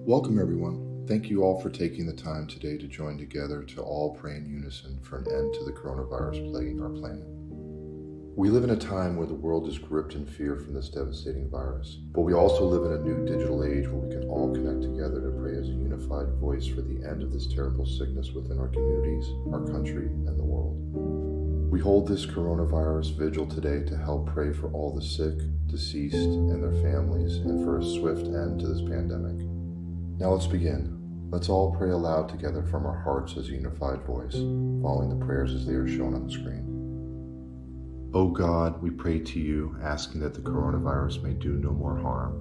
Welcome, everyone. Thank you all for taking the time today to join together to all pray in unison for an end to the coronavirus plaguing our planet. We live in a time where the world is gripped in fear from this devastating virus, but we also live in a new digital age where we can all connect together to pray as a unified voice for the end of this terrible sickness within our communities, our country, and the world. We hold this coronavirus vigil today to help pray for all the sick, deceased, and their families, and for a swift end to this pandemic. Now let's begin. Let's all pray aloud together from our hearts as a unified voice, following the prayers as they are shown on the screen. O God, we pray to you, asking that the coronavirus may do no more harm,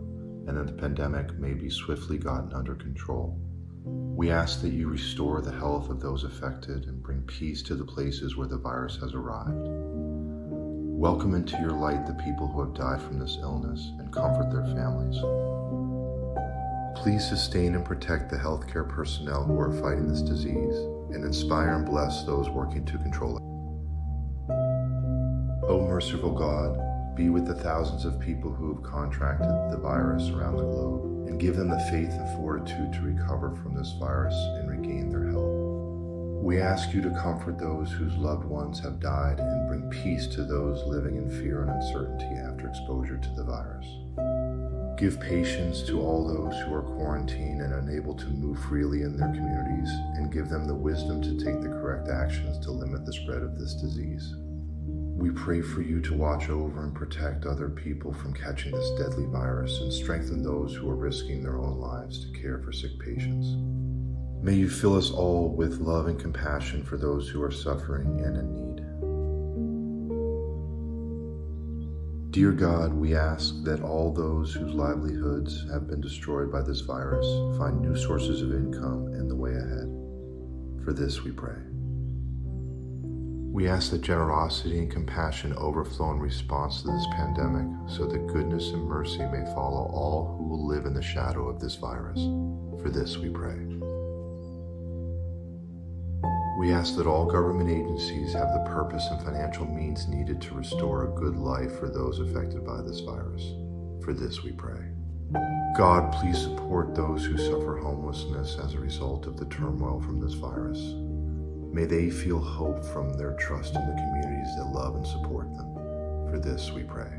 and that the pandemic may be swiftly gotten under control. We ask that you restore the health of those affected and bring peace to the places where the virus has arrived. Welcome into your light the people who have died from this illness and comfort their families. Please sustain and protect the healthcare personnel who are fighting this disease and inspire and bless those working to control it. O merciful God, be with the thousands of people who have contracted the virus around the globe and give them the faith and fortitude to recover from this virus and regain their health. We ask you to comfort those whose loved ones have died and bring peace to those living in fear and uncertainty after exposure to the virus. Give patience to all those who are quarantined and unable to move freely in their communities, and give them the wisdom to take the correct actions to limit the spread of this disease. We pray for you to watch over and protect other people from catching this deadly virus and strengthen those who are risking their own lives to care for sick patients. May you fill us all with love and compassion for those who are suffering and in need. Dear God, we ask that all those whose livelihoods have been destroyed by this virus find new sources of income in the way ahead. For this we pray. We ask that generosity and compassion overflow in response to this pandemic, so that goodness and mercy may follow all who will live in the shadow of this virus. For this we pray. We ask that all government agencies have the purpose and financial means needed to restore a good life for those affected by this virus. For this we pray. God, please support those who suffer homelessness as a result of the turmoil from this virus. May they feel hope from their trust in the communities that love and support them. For this we pray.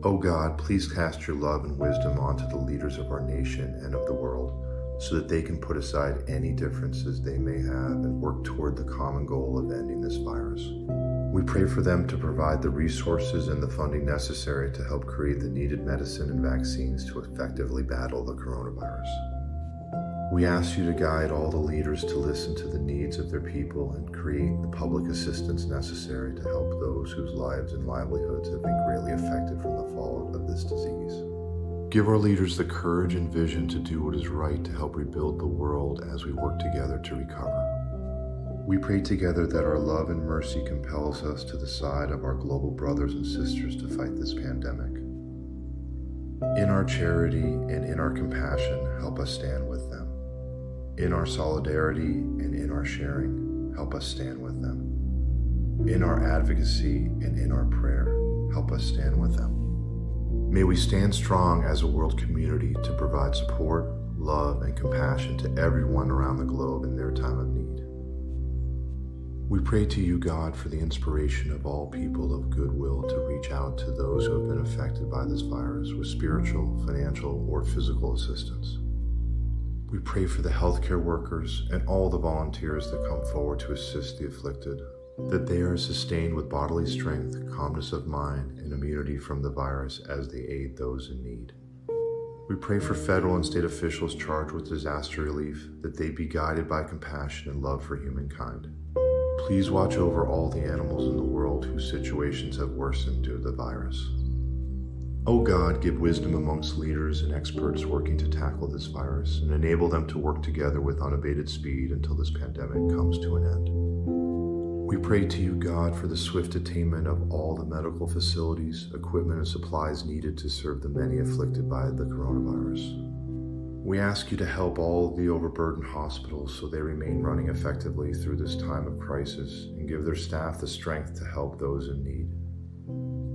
O God, please cast your love and wisdom onto the leaders of our nation and of the world, so that they can put aside any differences they may have and work toward the common goal of ending this virus. We pray for them to provide the resources and the funding necessary to help create the needed medicine and vaccines to effectively battle the coronavirus. We ask you to guide all the leaders to listen to the needs of their people and create the public assistance necessary to help those whose lives and livelihoods have been greatly affected from the fallout of this disease. Give our leaders the courage and vision to do what is right to help rebuild the world as we work together to recover. We pray together that our love and mercy compels us to the side of our global brothers and sisters to fight this pandemic. In our charity and in our compassion, help us stand with them. In our solidarity and in our sharing, help us stand with them. In our advocacy and in our prayer, help us stand with them. May we stand strong as a world community to provide support, love, and compassion to everyone around the globe in their time of need. We pray to you, God, for the inspiration of all people of goodwill to reach out to those who have been affected by this virus with spiritual, financial, or physical assistance. We pray for the healthcare workers and all the volunteers that come forward to assist the afflicted, that they are sustained with bodily strength, calmness of mind, and immunity from the virus as they aid those in need. We pray for federal and state officials charged with disaster relief, that they be guided by compassion and love for humankind. Please watch over all the animals in the world whose situations have worsened due to the virus. O God, give wisdom amongst leaders and experts working to tackle this virus, and enable them to work together with unabated speed until this pandemic comes to an end. We pray to you, God, for the swift attainment of all the medical facilities, equipment, and supplies needed to serve the many afflicted by the coronavirus. We ask you to help all the overburdened hospitals so they remain running effectively through this time of crisis, and give their staff the strength to help those in need.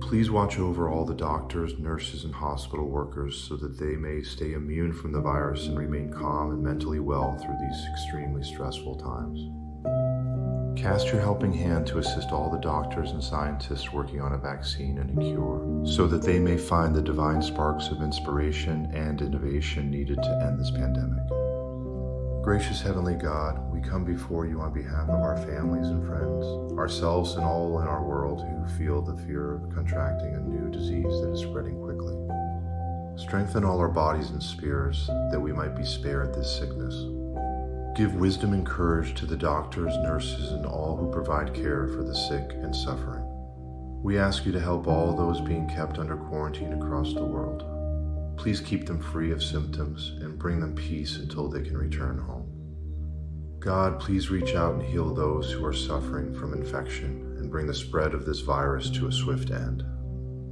Please watch over all the doctors, nurses, and hospital workers so that they may stay immune from the virus and remain calm and mentally well through these extremely stressful times. Cast your helping hand to assist all the doctors and scientists working on a vaccine and a cure, so that they may find the divine sparks of inspiration and innovation needed to end this pandemic. Gracious Heavenly God, we come before you on behalf of our families and friends, ourselves and all in our world who feel the fear of contracting a new disease that is spreading quickly. Strengthen all our bodies and spirits that we might be spared this sickness. Give wisdom and courage to the doctors, nurses, and all who provide care for the sick and suffering. We ask you to help all those being kept under quarantine across the world. Please keep them free of symptoms and bring them peace until they can return home. God, please reach out and heal those who are suffering from infection and bring the spread of this virus to a swift end.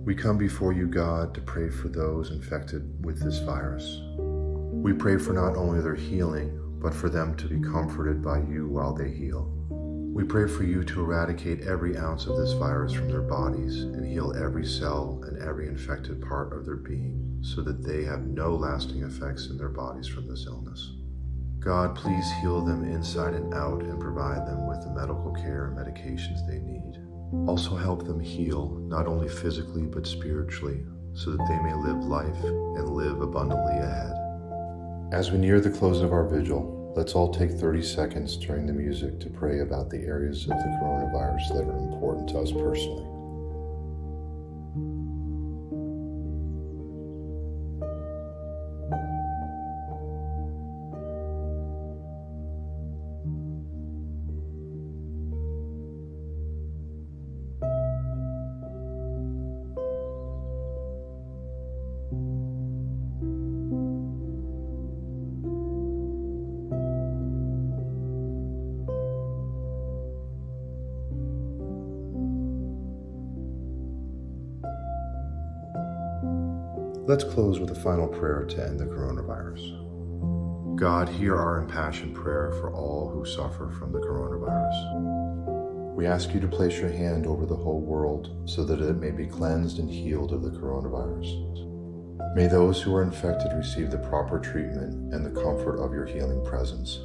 We come before you, God, to pray for those infected with this virus. We pray for not only their healing, but for them to be comforted by you while they heal. We pray for you to eradicate every ounce of this virus from their bodies and heal every cell and every infected part of their being so that they have no lasting effects in their bodies from this illness. God, please heal them inside and out and provide them with the medical care and medications they need. Also help them heal, not only physically but spiritually, so that they may live life and live abundantly ahead. As we near the close of our vigil, let's all take 30 seconds during the music to pray about the areas of the coronavirus that are important to us personally. Let's close with a final prayer to end the coronavirus. God, hear our impassioned prayer for all who suffer from the coronavirus. We ask you to place your hand over the whole world so that it may be cleansed and healed of the coronavirus. May those who are infected receive the proper treatment and the comfort of your healing presence.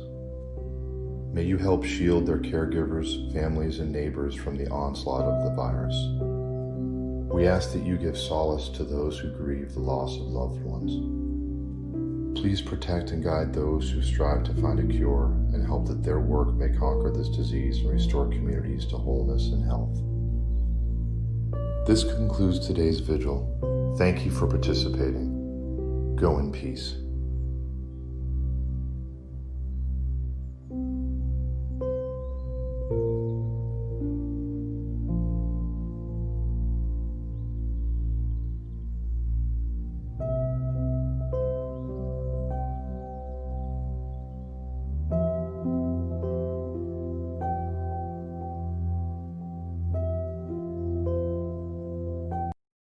May you help shield their caregivers, families, and neighbors from the onslaught of the virus. We ask that you give solace to those who grieve the loss of loved ones. Please protect and guide those who strive to find a cure and help that their work may conquer this disease and restore communities to wholeness and health. This concludes today's vigil. Thank you for participating. Go in peace.